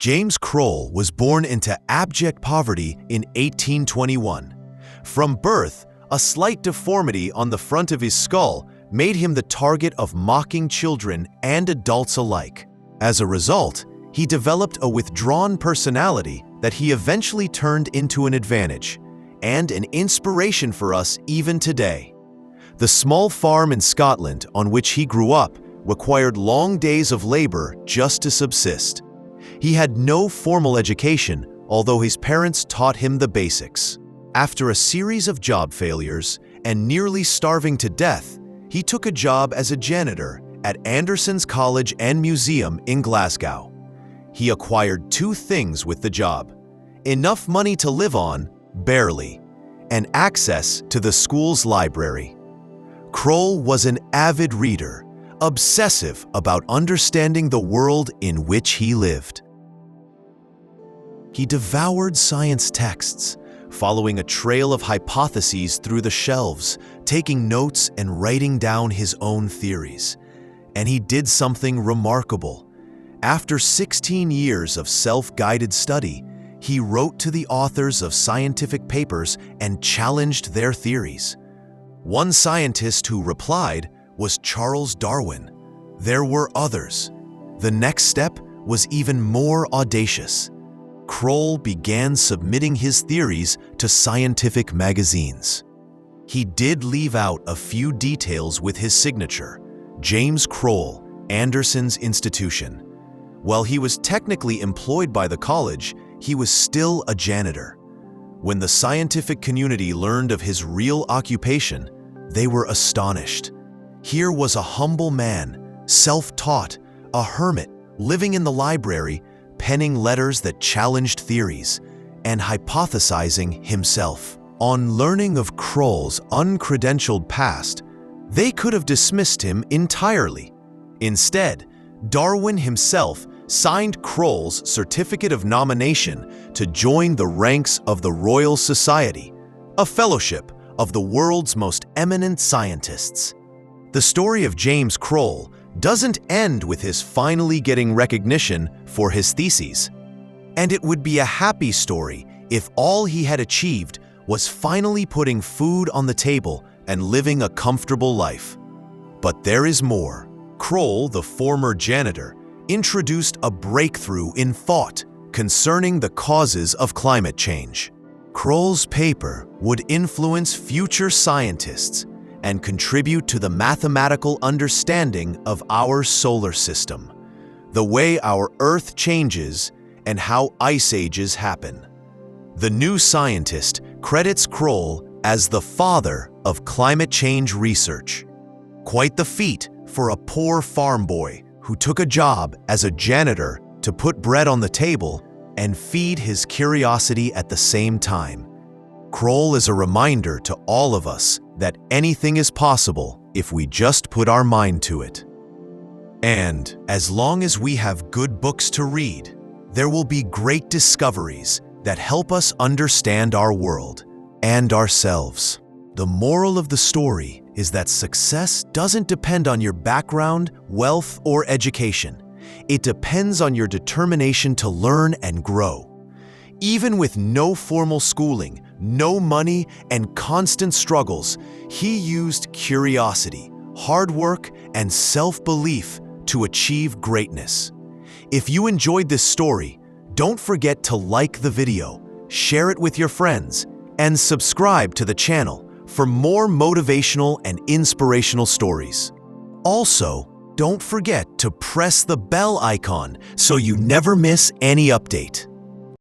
James Croll was born into abject poverty in 1821. From birth, a slight deformity on the front of his skull made him the target of mocking children and adults alike. As a result, he developed a withdrawn personality that he eventually turned into an advantage and an inspiration for us even today. The small farm in Scotland on which he grew up required long days of labor just to subsist. He had no formal education, although his parents taught him the basics. After a series of job failures and nearly starving to death, he took a job as a janitor at Anderson's College and Museum in Glasgow. He acquired two things with the job: enough money to live on, barely, and access to the school's library. Croll was an avid reader, obsessive about understanding the world in which he lived. He devoured science texts, following a trail of hypotheses through the shelves, taking notes and writing down his own theories. And he did something remarkable. After 16 years of self-guided study, he wrote to the authors of scientific papers and challenged their theories. One scientist who replied was Charles Darwin. There were others. The next step was even more audacious. Croll began submitting his theories to scientific magazines. He did leave out a few details with his signature: James Croll, Anderson's institution. While he was technically employed by the college, he was still a janitor. When the scientific community learned of his real occupation, they were astonished. Here was a humble man, self-taught, a hermit, living in the library, penning letters that challenged theories, and hypothesizing himself. On learning of Croll's uncredentialed past, they could have dismissed him entirely. Instead, Darwin himself signed Croll's certificate of nomination to join the ranks of the Royal Society, a fellowship of the world's most eminent scientists. The story of James Croll doesn't end with his finally getting recognition for his theses. And it would be a happy story if all he had achieved was finally putting food on the table and living a comfortable life. But there is more. Croll, the former janitor, introduced a breakthrough in thought concerning the causes of climate change. Croll's paper would influence future scientists and contribute to the mathematical understanding of our solar system, the way our Earth changes, and how ice ages happen. The New Scientist credits Croll as the father of climate change research. Quite the feat for a poor farm boy who took a job as a janitor to put bread on the table and feed his curiosity at the same time. Croll is a reminder to all of us that anything is possible if we just put our mind to it. And as long as we have good books to read, there will be great discoveries that help us understand our world and ourselves. The moral of the story is that success doesn't depend on your background, wealth, or education. It depends on your determination to learn and grow. Even with no formal schooling, no money, and constant struggles, he used curiosity, hard work, and self-belief to achieve greatness. If you enjoyed this story, don't forget to like the video, share it with your friends, and subscribe to the channel for more motivational and inspirational stories. Also, don't forget to press the bell icon so you never miss any update.